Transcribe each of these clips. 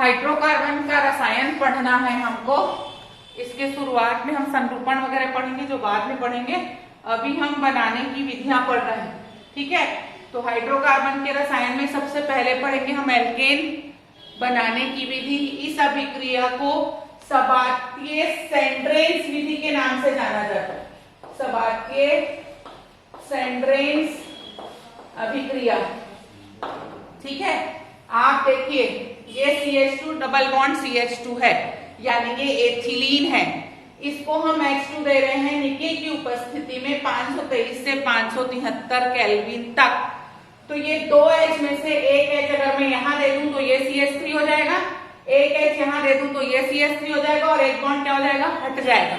Hydrocarbon का रसायन पढ़ना है हमको। इसके शुरुआत में हम संरूपण वगैरह पढ़ेंगे जो बाद में पढ़ेंगे। अभी हम बनाने की विधियां पढ़ रहे हैं, ठीक है। तो हाइड्रोकार्बन के रसायन में सबसे पहले पढ़ेंगे हम एल्केन बनाने की विधि। इस अभिक्रिया को सबात्तीय सेंड्रेन्स विधि के नाम से जाना जाता है। सबात्तीय सेंड्रेन्स अभिक्रिया, ठीक है। आप देखिए ये CH2 डबल बॉन्ड CH2 है, यानी ये एथिलीन है। इसको हम H2 दे रहे हैं निकेल की उपस्थिति में 523 से 573 केल्विन तक। तो ये 2H में से एक H अगर मैं यहां दे दूं तो ये CH3 हो जाएगा, एक H यहां दे दूं तो ये CH3 हो जाएगा और एक बॉन्ड क्या हो जाएगा, हट जाएगा।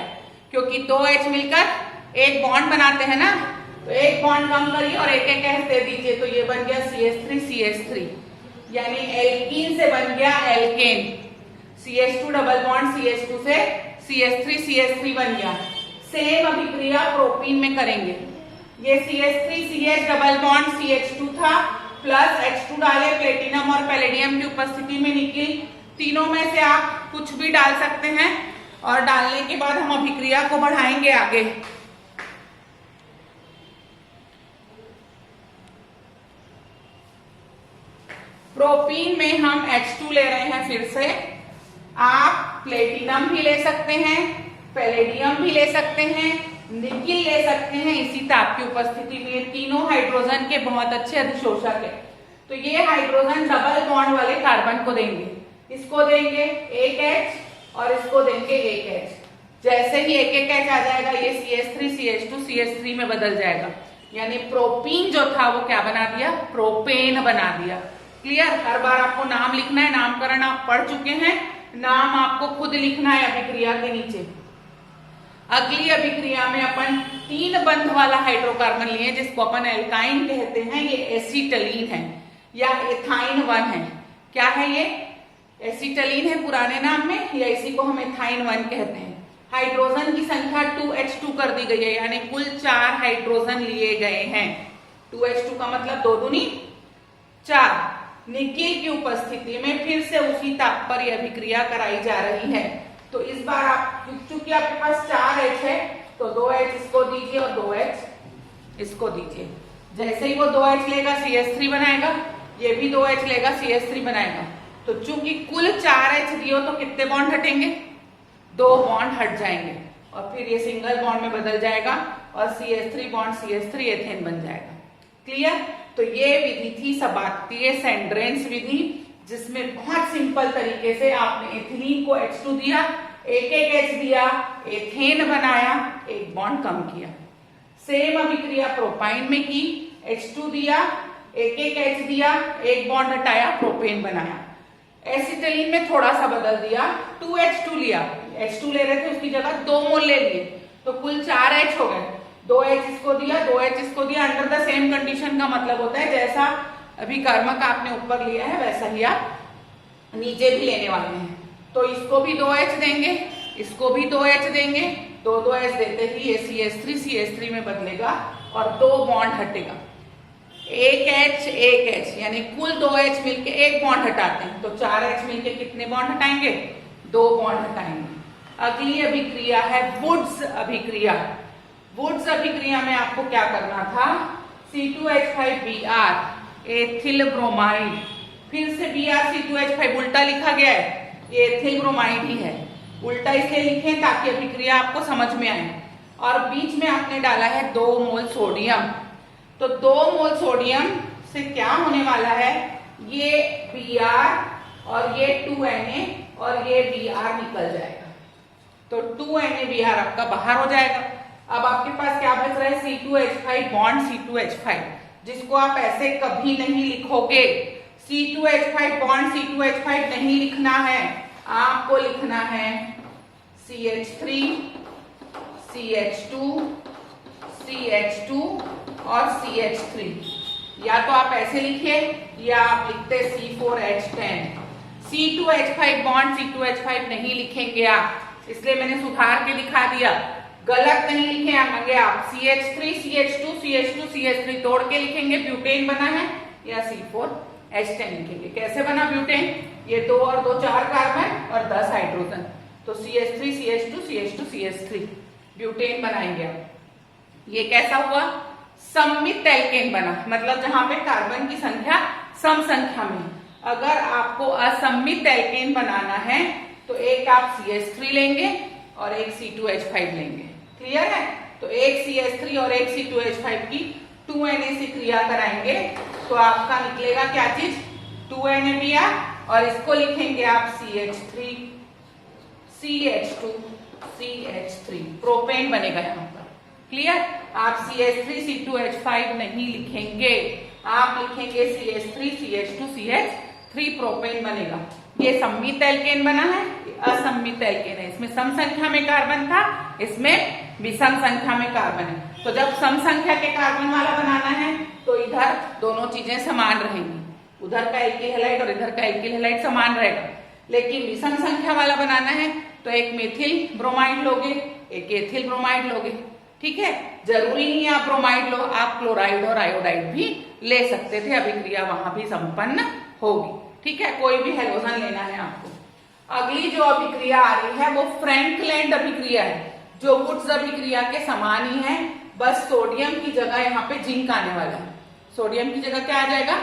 क्योंकि 2H मिलकर एक बॉन्ड बनाते हैं ना, तो एक बॉन्ड कम करिए और एक एक H दे दीजिए, तो ये बन गया CH3 यानी एल्कीन से बन गया alkene. CH2 double bond CH2 से CH3 बन गया। सेम अभिक्रिया प्रोपीन में करेंगे। ये CH3CH डबल बॉन्ड CH2 था, प्लस H2 डाले प्लेटिनम और पैलेडियम की उपस्थिति में निकेल। तीनों में से आप कुछ भी डाल सकते हैं और डालने के बाद हम अभिक्रिया को बढ़ाएंगे आगे। प्रोपीन में हम H2 ले रहे हैं फिर से। आप प्लेटिनम भी ले सकते हैं, पैलेडियम भी ले सकते हैं, निकेल ले सकते हैं इसी ताप की उपस्थिति में। तीनों हाइड्रोजन के बहुत अच्छे अधिशोषक है। तो ये हाइड्रोजन डबल बॉन्ड वाले कार्बन को देंगे, इसको देंगे एक H और इसको देंगे एक H। जैसे ही एक एक H आ जाएगा ये CH3 में बदल जाएगा, यानी प्रोपीन जो था वो क्या बना दिया, प्रोपेन बना दिया। क्लियर। हर बार आपको नाम लिखना है, नामकरण आप पढ़ चुके हैं, नाम आपको खुद लिखना है अभिक्रिया के नीचे। अगली अभिक्रिया में अपन 3 बंध वाला हाइड्रोकार्बन लिए जिसको अपन एल्काइन कहते हैं। ये एसिटलीन है या एथाइन 1 है। क्या है ये, एसिटलीन है पुराने नाम में, या इसी को हम एथाइन 1 कहते हैं। हाइड्रोजन की संख्या 2H2 कर दी गई है, यानी कुल 4 हाइड्रोजन लिए गए हैं। 2H2 का मतलब 2 दूनी 4। निकेल की उपस्थिति में फिर से उसी ताप पर यह अभिक्रिया कराई जा रही है। तो इस बार आप, चूंकि आपके पास 4H है तो 2H इसको दीजिए और 2H इसको दीजिए। जैसे ही वो 2H लेगा CH3 बनाएगा, ये भी 2H लेगा CH3 बनाएगा। तो चूंकि कुल 4H दियो तो कितने बॉन्ड हटेंगे, 2 बॉन्ड हट जाएंगे और फिर ये सिंगल बॉन्ड में बदल जाएगा और CH3 बॉन्ड CH3 एथेन बन जाएगा। क्लियर। तो ये विधि थी सबात्तीय सेंड्रेन्स विधि, जिसमें बहुत सिंपल तरीके से आपने एथिलीन को H2 दिया, एक एक H दिया, एथेन बनाया, एक बॉन्ड कम किया। सेम अभिक्रिया प्रोपाइन में की, H2 दिया, एक एक H दिया, एक बॉन्ड हटाया, प्रोपेन बनाया। एसिटिलीन में थोड़ा सा बदल दिया, 2H2 लिया, H2 ले रहे थे उसकी जगह 2 मोल ले लिए, तो कुल 4H हो गए। 2H इसको दिया, 2H इसको दिया। अंडर द सेम कंडीशन का मतलब होता है जैसा अभी कर्मक आपने ऊपर लिया है वैसा ही आप नीचे भी लेने वाले हैं। तो इसको भी 2H देंगे, इसको भी 2H देंगे, 2-2H देते ही ये CH3 में बदलेगा और 2 बॉन्ड हटेगा। एक H यानी कुल 2H मिलके एक बॉन्ड हटाते हैं, तो 4H मिलके कितने बॉन्ड हटाएंगे, 2 बॉन्ड हटाएंगे। अगली अभिक्रिया है वुड्स अभिक्रिया। वुड्स अभिक्रिया में आपको क्या करना था, C2H5Br एथिल ब्रोमाइड, फिर से Br(C2H5) उल्टा लिखा गया है, ये एथिल ब्रोमाइड ही है। उल्टा इसलिए लिखे ताकि अभिक्रिया आपको समझ में आए। और बीच में आपने डाला है 2 मोल सोडियम, तो 2 मोल सोडियम से क्या होने वाला है, ये Br और ये 2Na और ये Br निकल जाएगा, तो 2NaBr आपका बाहर हो जाएगा। अब आपके पास क्या बच रहा है, C2H5 बॉन्ड C2H5, जिसको आप ऐसे कभी नहीं लिखोगे। C2H5 बॉन्ड C2H5 नहीं लिखना है, आपको लिखना है CH3 CH2 CH2 और CH3। या तो आप ऐसे लिखिए या आप लिखते C4H10। C2H5 बॉन्ड C2H5 नहीं लिखेंगे आप, इसलिए मैंने सुधार के दिखा दिया। गलत नहीं लिखेंगे आप, CH3 CH2 CH2 CH3 तोड़ के लिखेंगे, ब्यूटेन बना है, या C4H10 लिखेंगे। कैसे बना ब्यूटेन, ये 2 और 2 4 कार्बन और 10 हाइड्रोजन, तो CH3 CH2 CH2 CH3 butane बनाएंगे आप। ये कैसा हुआ? सममित एल्केन बना, मतलब जहां पे कार्बन की संख्या सम संख्या में। अगर आपको असममित एल्केन बनाना है तो एक आप CH3 लेंगे और एक C2H5 लेंगे। क्लियर है? तो एक CH3 और एक C2H5 की 2NA क्रिया कराएंगे तो आपका निकलेगा क्या चीज? 2NABr, और इसको लिखेंगे आप CH3 CH2 CH3, प्रोपेन बनेगा यहाँ पर। क्लियर? आप CH3 C2H5 नहीं लिखेंगे, आप लिखेंगे CH3 CH2 CH3, प्रोपेन बनेगा। ये सममित एल्केन बना है, असममित एल्केन है। इसमें सम संख्या में कार्बन था, इसमें विषम संख्या में कार्बन है। तो जब सम संख्या के कार्बन वाला बनाना है तो इधर दोनों चीजें समान रहेंगी, उधर का एल्किल हैलाइड और इधर का एल्किल हैलाइड समान रहेगा। लेकिन विषम संख्या वाला बनाना है तो एक मेथिल ब्रोमाइड लोगे, एक एथिल ब्रोमाइड लोगे। ठीक है? जरूरी नहीं आप ब्रोमाइड लो, आप क्लोराइड और आयोडाइड भी ले सकते थे, अभिक्रिया वहां भी संपन्न होगी। ठीक है? कोई भी हैलोजन लेना है आपको। अगली जो अभिक्रिया आ रही है वो फ्रैंकलैंड अभिक्रिया है, जो वुड्स अभिक्रिया के समान ही है, बस सोडियम की जगह यहाँ पे जिंक आने वाला है। सोडियम की जगह क्या आ जाएगा?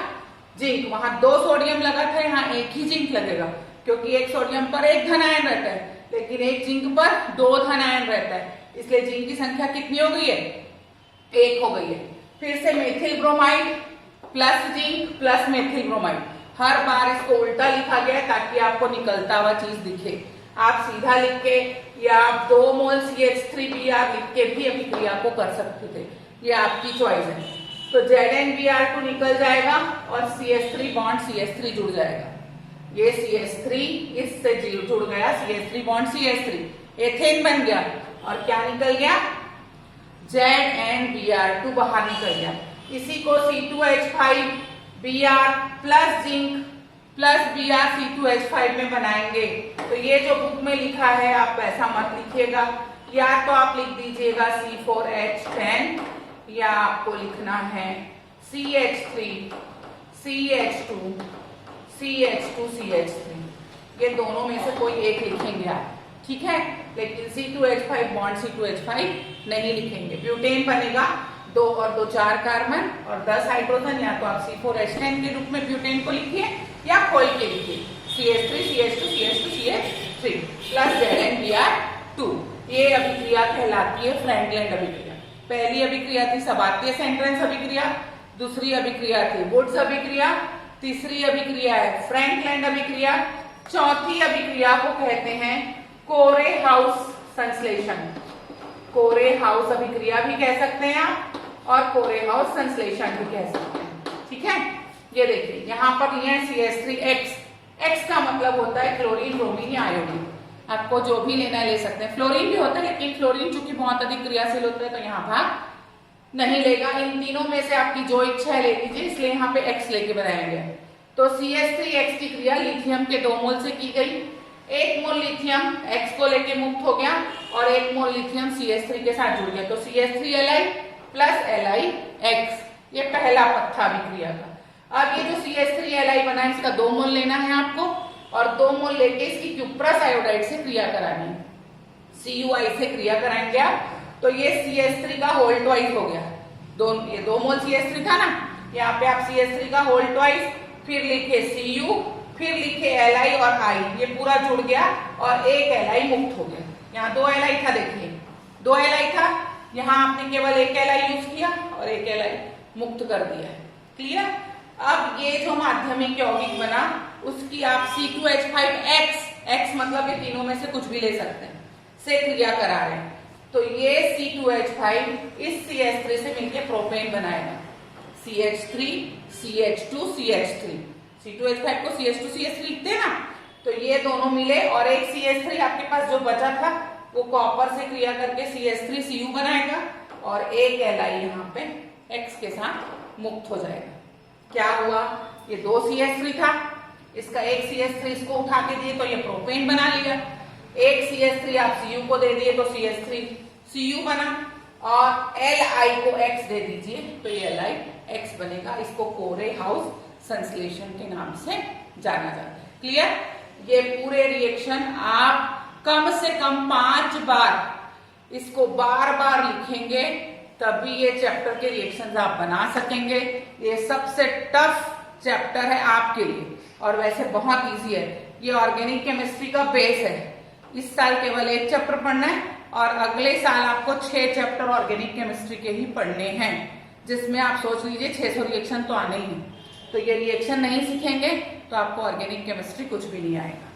जिंक। वहां 2 सोडियम लगा था, यहाँ एक ही जिंक लगेगा, क्योंकि एक सोडियम पर एक धन आयन रहता है लेकिन एक जिंक पर 2 धन आयन रहता है, इसलिए जिंक की संख्या कितनी हो गई है? 1 हो गई है। फिर से methyl bromide plus zinc plus methyl bromide, हर बार इसको उल्टा लिखा गया है ताकि आपको निकलता हुआ चीज दिखे। आप सीधा लिख के या आप 2 मोल CH3Br लिख के भी अभिक्रिया को कर सकते थे, ये आपकी चॉइस है। तो ZnBr2 निकल जाएगा और CH3 बॉन्ड CH3 जुड़ जाएगा। ये CH3 इससे जुड़ गया, CH3 बॉन्ड CH3, एथेन बन गया। और क्या निकल गया? ZnBr2 बाहर निकल गया। इसी को C2H5Br plus zinc plus Br C2H5 में बनाएंगे। तो ये जो बुक में लिखा है आप वैसा मत लिखिएगा, या तो आप लिख दीजिएगा C4H10 या आपको लिखना है CH3 CH2 CH2 CH3, ये दोनों में से कोई एक लिखेंगे आप। ठीक है? लेकिन C2H5 बॉन्ड C2H5 नहीं लिखेंगे। ब्यूटेन बनेगा 2 और 2 4 कार्बन और 10 हाइड्रोजन, या तो आप C4H10 के रूप में ब्यूटेन को लिखिए या खोल के लिखिए CH3 CH2 CH2 CH3 plus ZnBr2। ये अभिक्रिया कहलाती है फ्रैंकलैंड अभिक्रिया। पहली अभिक्रिया थी सबातियस एंट्रेंस अभिक्रिया, दूसरी अभिक्रिया थी वुड्स अभिक्रिया, तीसरी अभिक्रिया है फ्रैंकलैंड अभिक्रिया, चौथी अभिक्रिया को कहते हैं कोरे हाउस संश्लेषण। कोरे हाउस अभिक्रिया भी कह सकते हैं आप और कोरे हाउस संश्लेषण भी कह सकते हैं। ठीक है? ये देखिए यहाँ पर लिया है CH3X, X का मतलब होता है क्लोरीन ब्रोमीन या आयोडीन, आपको जो भी लेना ले सकते हैं। फ्लोरीन भी होता है लेकिन फ्लोरीन चूंकि बहुत अधिक क्रियाशील होता है तो यहाँ भाग नहीं लेगा। इन तीनों में से आपकी जो इच्छा है ले लीजिए, इसलिए यहाँ पे X लेके बनाएंगे। तो CH3X की क्रिया लिथियम के 2 मोल से की गई। 1 मोल लिथियम X को लेके मुक्त हो गया और 1 मोल लिथियम CH3 के साथ जुड़ गया, तो CH3Li प्लस LiX, ये पहला पत्था अभिक्रिया का। अब ये जो CH3Li बना है इसका 2 मोल लेना है आपको और 2 मोल लेके इसकी क्यूप्रस आयोडाइड से क्रिया करानी है, CuI से क्रिया कराएंगे आप। तो ये CH3 का होल ट्वाइस हो गया, ये 2 मोल CH3 था ना, यहाँ पे आप CH3 का होल ट्वाइस, फिर लिखे Cu, फिर लिखे Li और I, ये पूरा जुड़ गया और एक Li मुक्त हो गया। यहाँ 2 Li था, देखिए 2 Li था, यहाँ आपने केवल एक Li यूज किया और एक Li मुक्त कर दिया है। क्लियर? अब ये जो माध्यमिक यौगिक बना उसकी आप C2H5X, X मतलब ये तीनों में से कुछ भी ले सकते हैं, से क्रिया करा रहे हैं। तो ये C2H5 इस CH3 से मिलकर प्रोपेन बनाएगा, CH3 CH2 CH3, C2H5 को CH2 CH3 लिखते हैं ना, तो ये दोनों मिले और एक CH3 आपके पास जो बचा था वो कॉपर से क्रिया करके CH3Cu बनाएगा और एक Li यहाँ पे X के साथ मुक्त हो जाएगा। क्या हुआ? ये 2 CH3 था, इसका एक CH3 इसको उठा के दिए तो ये प्रोपेन बना लिया, एक CH3 आप Cu को दे दिए तो CH3Cu बना और Li को X दे दीजिए तो ये Li X बनेगा। इसको कोरे हाउस संश्लेषण के नाम से जाना जाता है। क्लियर? ये पूरे रिएक्शन आप कम से कम 5 बार इसको बार बार लिखेंगे, तभी ये चैप्टर के रिएक्शंस आप बना सकेंगे। ये सबसे टफ चैप्टर है आपके लिए और वैसे बहुत इजी है। ये ऑर्गेनिक केमिस्ट्री का बेस है। इस साल केवल 1 चैप्टर पढ़ना है और अगले साल आपको 6 चैप्टर ऑर्गेनिक केमिस्ट्री के ही पढ़ने हैं, जिसमें आप सोच लीजिए 600 रिएक्शन तो आने ही हैं। तो ये रिएक्शन नहीं सीखेंगे तो आपको ऑर्गेनिक केमिस्ट्री कुछ भी नहीं आएगा।